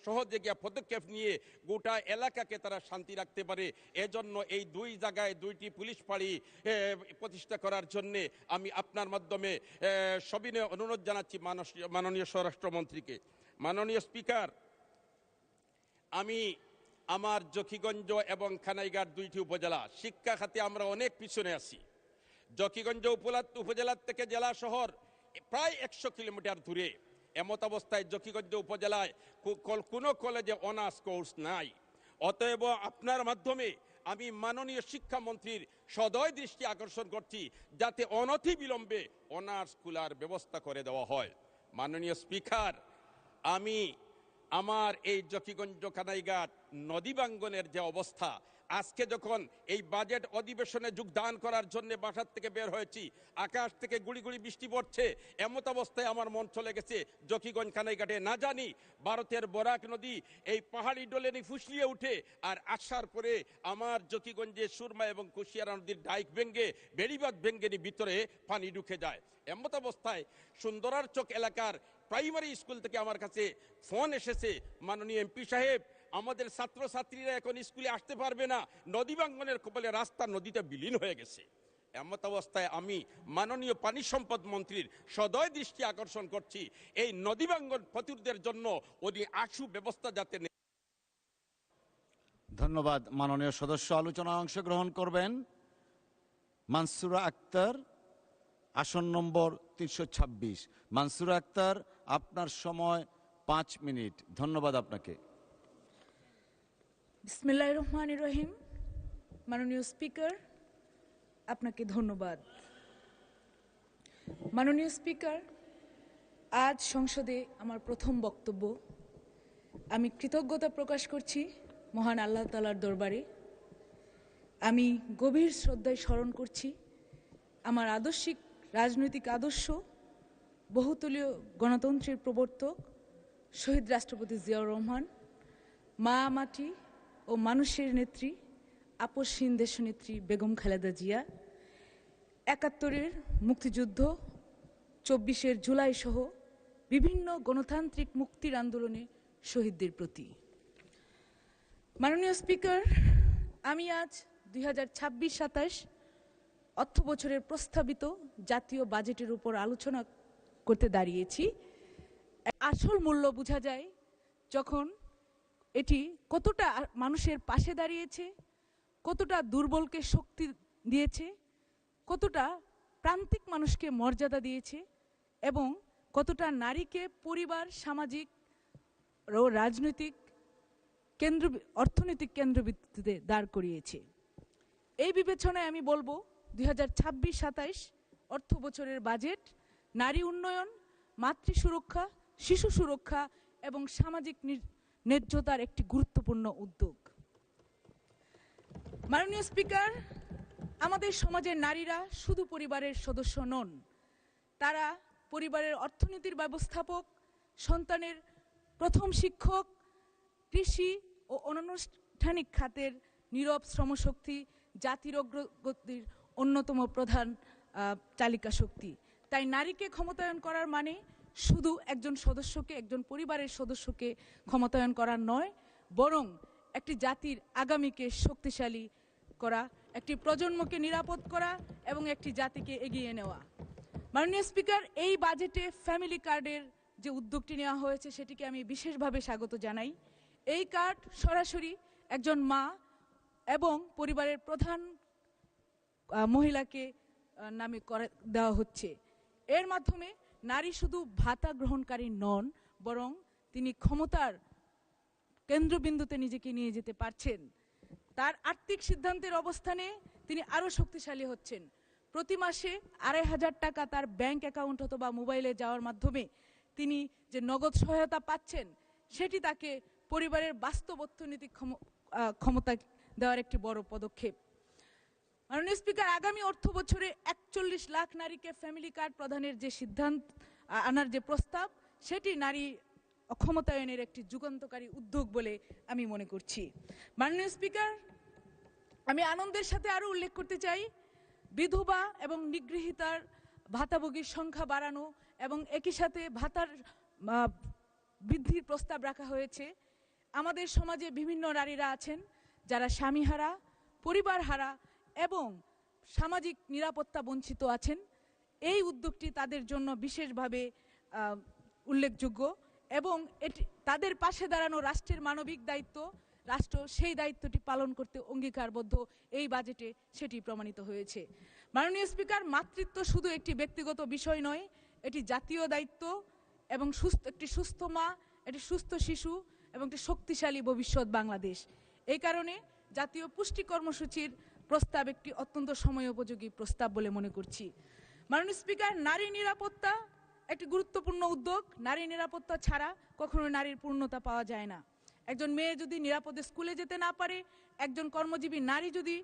সহজে গিয়া পদক্ষেপ নিয়ে গোটা এলাকাকে তারা শান্তি রাখতে পারে। এজন্য এই দুই জায়গায় দুইটি পুলিশ ফাঁড়ি প্রতিষ্ঠা করার জন্যে আমি আপনার মাধ্যমে সবিনয় অনুরোধ জানাচ্ছি মাননীয় স্বরাষ্ট্রমন্ত্রীকে। মাননীয় স্পিকার, আমি আমার জকিগঞ্জ এবং খানাইঘাট দুইটি উপজেলা শিক্ষা খাতে আমরা অনেক পিছনে আছি। জকিগঞ্জ উপজেলার থেকে জেলা শহর প্রায় 100 কিলোমিটার দূরে। এমত অবস্থায় জকিগঞ্জ উপজেলায় কোনো কলেজে অনার্স কোর্স নাই। অতএব আপনার মাধ্যমে আমি মাননীয় শিক্ষামন্ত্রীর সদয় দৃষ্টি আকর্ষণ করছি যাতে অনতিবিলম্বে অনার্স খোলার ব্যবস্থা করে দেওয়া হয়। মাননীয় স্পিকার, আমি আমার এই জকিগঞ্জ কানাইঘাট নদী বাঙ্গনের যে অবস্থা, আজকে যখন এই বাজেট অধিবেশনে যোগদান করার জন্য বাসার থেকে বের হয়েছি, আকাশ থেকে গুড়ি গুড়ি বৃষ্টি পড়ছে। এমত অবস্থায় আমার মন চলে গেছে জকিগঞ্জ কানাইঘাটে। না জানি ভারতের বরাক নদী এই পাহাড়ি ডোলেনি ফুসলিয়ে উঠে আর আসার পরে আমার জকিগঞ্জে সুরমা এবং কুশিয়ারা নদীর ডাইক ভেঙ্গে বেড়িবাঁধ ভেঙ্গেনি ভিতরে পানি ঢুকে যায়। এমত অবস্থায় সুন্দরার চক এলাকার প্রাইমারি স্কুল থেকে আমার কাছে ফোন এসেছে, মাননীয় এমপি সাহেব, আমাদের ছাত্রছাত্রীরা এখন স্কুলে আসতে পারবে না, নদী বাঙ্গনের কবলে রাস্তা নদীতে বিলীন হয়ে গেছে। এমত অবস্থায় আমি মাননীয় পানি সম্পদ মন্ত্রীর সদয় দৃষ্টি আকর্ষণ করছি এই নদী বাঙ্গন প্রতিরোধের জন্য উনি আশু ব্যবস্থা যাতে। ধন্যবাদ। মাননীয় সদস্য আলোচনায় অংশগ্রহণ করবেন মানসুরা আক্তার, আসন নম্বর 326। মানসুরা আক্তার, আপনার সময় 5 মিনিট। ধন্যবাদ আপনাকে। বিসমিল্লাহির রহমানির রহিম। মাননীয় স্পিকার, আপনাকে ধন্যবাদ। মাননীয় স্পিকার, আজ সংসদে আমার প্রথম বক্তব্য। আমি কৃতজ্ঞতা প্রকাশ করছি মহান আল্লাহ তাআলার দরবারে। আমি গভীর শ্রদ্ধায় স্মরণ করছি আমার আদর্শিক রাজনৈতিক আদর্শ, বহুতলীয় গণতন্ত্রের প্রবর্তক শহীদ রাষ্ট্রপতি জিয়াউর রহমান, মা মাটি ও মানুষের নেত্রী আপসহীন দেশনেত্রী বেগম খালেদা জিয়া, ৭১-এর মুক্তিযুদ্ধ, ২৪-এর জুলাই সহ বিভিন্ন গণতান্ত্রিক মুক্তির আন্দোলনে শহীদদের প্রতি। মাননীয় স্পিকার, আমি আজ ২০২৬-২৭ অর্থ বছরের প্রস্তাবিত জাতীয় বাজেটের উপর আলোচনা করতে দাঁড়িয়েছি। আসল মূল্য বোঝা যায় যখন এটি কতটা মানুষের পাশে দাঁড়িয়েছে, কতটা দুর্বলকে শক্তি দিয়েছে, কতটা প্রান্তিক মানুষকে মর্যাদা দিয়েছে এবং কতটা নারীকে পরিবার, সামাজিক ও রাজনৈতিক অর্থনৈতিক কেন্দ্রবিন্দুতে দাঁড় করিয়েছে। এই বিবেচনায় আমি বলবো ২০২৬-২৭ অর্থ বছরের বাজেট নারী উন্নয়ন, মাতৃ সুরক্ষা, শিশু সুরক্ষা এবং সামাজিক ন্যায্যতার একটি গুরুত্বপূর্ণ উদ্যোগ। মাননীয় স্পিকার, আমাদের সমাজের নারীরা শুধু পরিবারের সদস্য নন, তারা পরিবারের অর্থনীতির ব্যবস্থাপক, সন্তানের প্রথম শিক্ষক, কৃষি ও অনানুষ্ঠানিক খাতের নীরব শ্রমশক্তি, জাতির অগ্রগতির অন্যতম প্রধান চালিকা শক্তি। তাই নারীকে ক্ষমতায়ন করার মানে শুধু একজন সদস্যকে, একজন পরিবারের সদস্যকে ক্ষমতায়ন করা নয়, বরং একটি জাতির আগামীকে শক্তিশালী করা, একটি প্রজন্মকে নিরাপদ করা এবং একটি জাতিকে এগিয়ে নেওয়া। মাননীয় স্পিকার, এই বাজেটে ফ্যামিলি কার্ডের যে উদ্যোগটি নেওয়া হয়েছে সেটিকে আমি বিশেষভাবে স্বাগত জানাই। এই কার্ড সরাসরি একজন মা এবং পরিবারের প্রধান মহিলাকে নামে করে দেওয়া হচ্ছে। এর মাধ্যমে নারী শুধু ভাতা গ্রহণকারী নন, বরং তিনি ক্ষমতার কেন্দ্রবিন্দুতে নিজেকে নিয়ে যেতে পারছেন। তার আর্থিক সিদ্ধান্তের অবস্থানে তিনি আরও শক্তিশালী হচ্ছেন। প্রতি মাসে ২৫০০ টাকা তার ব্যাংক অ্যাকাউন্ট অথবা মোবাইলে যাওয়ার মাধ্যমে তিনি যে নগদ সহায়তা পাচ্ছেন, সেটি তাকে পরিবারের বাস্তব অর্থনৈতিক ক্ষমতা দেওয়ার একটি বড় পদক্ষেপ। মাননীয় স্পিকার, আগামী অর্থ বছরে ৪১ লাখ নারীকে ফ্যামিলি কার্ড প্রদানের যে সিদ্ধান্ত আনার যে প্রস্তাব, সেটি নারী ক্ষমতায়নের একটি যুগান্তকারী উদ্যোগ বলে আমি মনে করছি। মাননীয় স্পিকার, আমি আনন্দের সাথে আরও উল্লেখ করতে চাই, বিধবা এবং নিগৃহীতার ভাতাভোগীর সংখ্যা বাড়ানো এবং একই সাথে ভাতার বৃদ্ধির প্রস্তাব রাখা হয়েছে। আমাদের সমাজে বিভিন্ন নারীরা আছেন যারা স্বামীহারা, পরিবারহারা এবং সামাজিক নিরাপত্তা বঞ্চিত আছেন। এই উদ্যোগটি তাদের জন্য বিশেষভাবে উল্লেখযোগ্য এবং এটি তাদের পাশে দাঁড়ানো রাষ্ট্রের মানবিক দায়িত্ব। রাষ্ট্র সেই দায়িত্বটি পালন করতে অঙ্গীকারবদ্ধ। এই বাজেটে সেটি প্রমাণিত হয়েছে। মাননীয় স্পিকার, মাতৃত্ব শুধু একটি ব্যক্তিগত বিষয় নয়, এটি জাতীয় দায়িত্ব এবং একটি সুস্থ মা, একটি সুস্থ শিশু এবং একটি শক্তিশালী ভবিষ্যৎ বাংলাদেশ। এই কারণে জাতীয় পুষ্টি কর্মসূচির প্রস্তাব একটি অত্যন্ত সময়োপযোগী প্রস্তাব বলে মনে করছি। মাননীয় স্পিকার, নারী নিরাপত্তা একটি গুরুত্বপূর্ণ উদ্যোগ। নারী নিরাপত্তা ছাড়া কখনো নারীর পূর্ণতা পাওয়া যায় না। একজন মেয়ে যদি নিরাপদে স্কুলে যেতে না পারে, একজন কর্মজীবী নারী যদি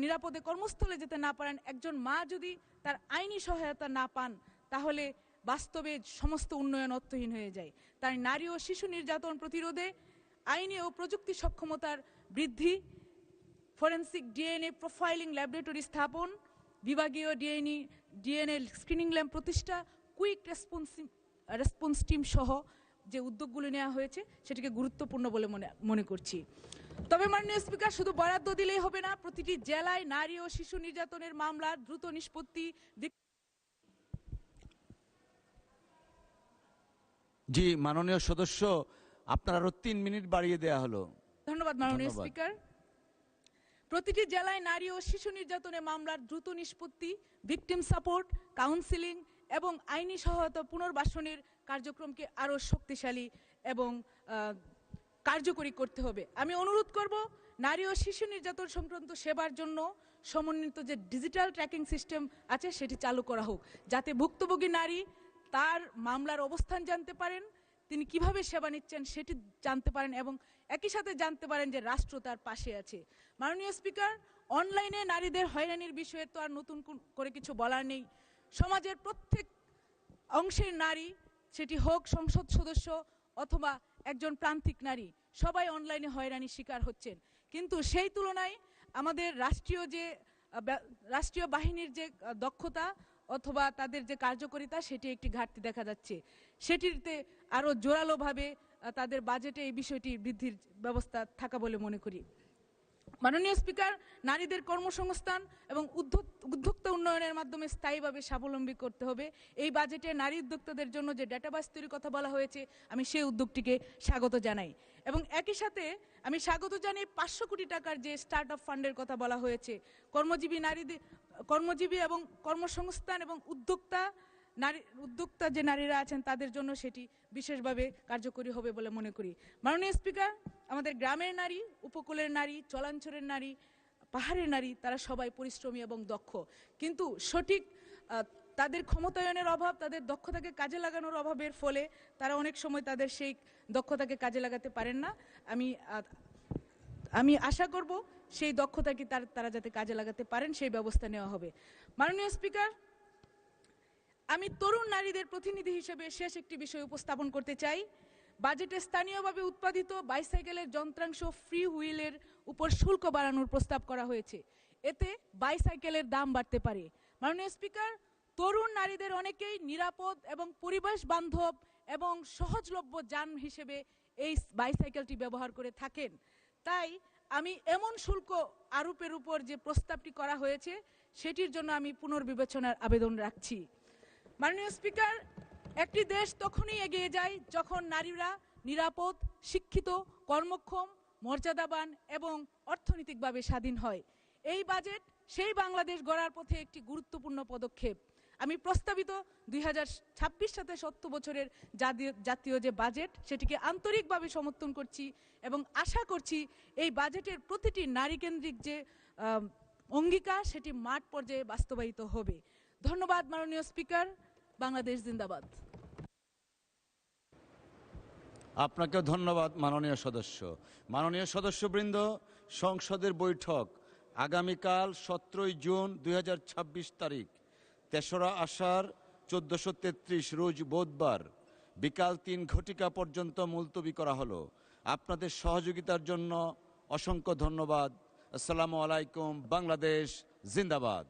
নিরাপদে কর্মস্থলে যেতে না পারেন, একজন মা যদি তার আইনি সহায়তা না পান, তাহলে বাস্তবে সমস্ত উন্নয়ন অর্থহীন হয়ে যায়। তাই নারী ও শিশু নির্যাতন প্রতিরোধে আইনি ও প্রযুক্তি সক্ষমতার বৃদ্ধি, ফরেন্সিক ডিএনএ প্রোফাইলিং ল্যাবরেটরি স্থাপন, বিভাগীয় ডিএনএ স্ক্রিনিং ল্যাব প্রতিষ্ঠা, কুইক রেসপন্স টিম সহ যে উদ্যোগগুলো নেওয়া হয়েছে সেটিকে গুরুত্বপূর্ণ বলে মনে করছি। তবে মাননীয় স্পিকার, শুধু বরাদ্দ দিলেই হবে না। প্রতিটি জেলায় নারী ও শিশু নির্যাতনের মামলার দ্রুত নিষ্পত্তি। জি, মাননীয় সদস্য, আপনার আরো 3 মিনিট বাড়িয়ে দেয়া হলো। ধন্যবাদ মাননীয় স্পিকার। প্রতিটি জেলায় নারী ও শিশু নির্যাতনের মামলার দ্রুত নিষ্পত্তি, ভিকটিম সাপোর্ট, কাউন্সিলিং এবং আইনি সহায়তা পুনর্বাসনের কার্যক্রমকে আরও শক্তিশালী এবং কার্যকরী করতে হবে। আমি অনুরোধ করব, নারী ও শিশু নির্যাতন সংক্রান্ত সেবার জন্য সমন্বিত যে ডিজিটাল ট্র্যাকিং সিস্টেম আছে সেটি চালু করা হোক, যাতে ভুক্তভোগী নারী তার মামলার অবস্থান জানতে পারেন, তিনি কিভাবে সেবা নিচ্ছেন সেটি জানতে পারেন এবং একই সাথে জানতে পারেন যে রাষ্ট্র তার পাশে আছে। মাননীয় স্পিকার, অনলাইনে নারীদের হয়রানির বিষয়ে তো আর নতুন করে কিছু বলার নেই। সমাজের প্রত্যেক অংশের নারী, সেটি হোক সংসদ সদস্য অথবা একজন প্রান্তিক নারী, সবাই অনলাইনে হয়রানির শিকার হচ্ছেন। কিন্তু সেই তুলনায় আমাদের রাষ্ট্রীয় বাহিনীর যে দক্ষতা অথবা তাদের যে কার্যকারিতা, সেটি একটি ঘাটতি দেখা যাচ্ছে। সেটিতে আরও জোরালোভাবে তাদের বাজেটে এই বিষয়টি বৃদ্ধির ব্যবস্থা থাকা বলে মনে করি। মাননীয় স্পিকার, নারীদের কর্মসংস্থান এবং উদ্যোক্তা উন্নয়নের মাধ্যমে স্থায়ীভাবে স্বাবলম্বী করতে হবে। এই বাজেটে নারী উদ্যোক্তাদের জন্য যে ডেটাবেস তৈরির কথা বলা হয়েছে, আমি সেই উদ্যোগটিকে স্বাগত জানাই এবং একই সাথে আমি স্বাগত জানাই 500 কোটি টাকার যে স্টার্ট আপ ফান্ডের কথা বলা হয়েছে। কর্মজীবী এবং কর্মসংস্থান এবং উদ্যোক্তা যে নারীরা আছেন তাদের জন্য সেটি বিশেষভাবে কার্যকরী হবে বলে মনে করি। মাননীয় স্পিকার, আমাদের গ্রামের নারী, উপকূলের নারী, চলাঞ্চলের নারী, পাহাড়ের নারী, তারা সবাই পরিশ্রমী এবং দক্ষ, কিন্তু সঠিক তাদের ক্ষমতায়নের অভাব, তাদের দক্ষতাকে কাজে লাগানোর অভাবের ফলে তারা অনেক সময় তাদের সেই দক্ষতাকে কাজে লাগাতে পারেন না। আমি আশা করব সেই দক্ষতাকে তারা যাতে কাজে লাগাতে পারেন সেই ব্যবস্থা নেওয়া হবে। মাননীয় স্পিকার, আমি তরুণ নারীদের প্রতিনিধি হিসেবে শেষ একটি বিষয় উপস্থাপন করতে চাই। বাজেটে স্থানীয়ভাবে উৎপাদিত বাইসাইকেলের যন্ত্রাংশ ফ্রি হুইলের উপর শুল্ক বাড়ানোর প্রস্তাব করা হয়েছে। এতে বাইসাইকেলের দাম বাড়তে পারে। মাননীয় স্পিকার, তরুণ নারীদের অনেকেই নিরাপদ এবং পরিবেশ বান্ধব এবং সহজলভ্য যান হিসেবে এই বাইসাইকেলটি ব্যবহার করে থাকেন। তাই আমি এমন শুল্ক আরোপের উপর যে প্রস্তাবটি করা হয়েছে সেটির জন্য আমি পুনর্বিবেচনার আবেদন রাখছি। মাননীয় স্পিকার, একটি দেশ তখনই এগিয়ে যায় যখন নারীরা নিরাপদ, শিক্ষিত, কর্মক্ষম, মর্যাদাবান এবং অর্থনৈতিকভাবে স্বাধীন হয়। এই বাজেট সেই বাংলাদেশ গড়ার পথে একটি গুরুত্বপূর্ণ পদক্ষেপ। আমি প্রস্তাবিত 2026-27 বছরের জাতীয় যে বাজেট সেটিকে আন্তরিকভাবে সমর্থন করছি এবং আশা করছি এই বাজেটের প্রতিটি নারীকেন্দ্রিক যে অঙ্গীকার সেটি মাঠ পর্যায়ে বাস্তবায়িত হবে। ধন্যবাদ মাননীয় স্পিকার। বাংলাদেশ জিন্দাবাদ। আপনাকে ধন্যবাদ মাননীয় সদস্য। মাননীয় সদস্যবৃন্দ, সংসদের বৈঠক আগামীকাল 17 জুন 2026 তারিখ 3রা আষাঢ় 1433 রোজ বুধবার বিকাল 3 ঘটিকা পর্যন্ত মুলতবি করা হলো। আপনাদের সহযোগিতার জন্য অসংখ্য ধন্যবাদ। আসসালামু আলাইকুম। বাংলাদেশ জিন্দাবাদ।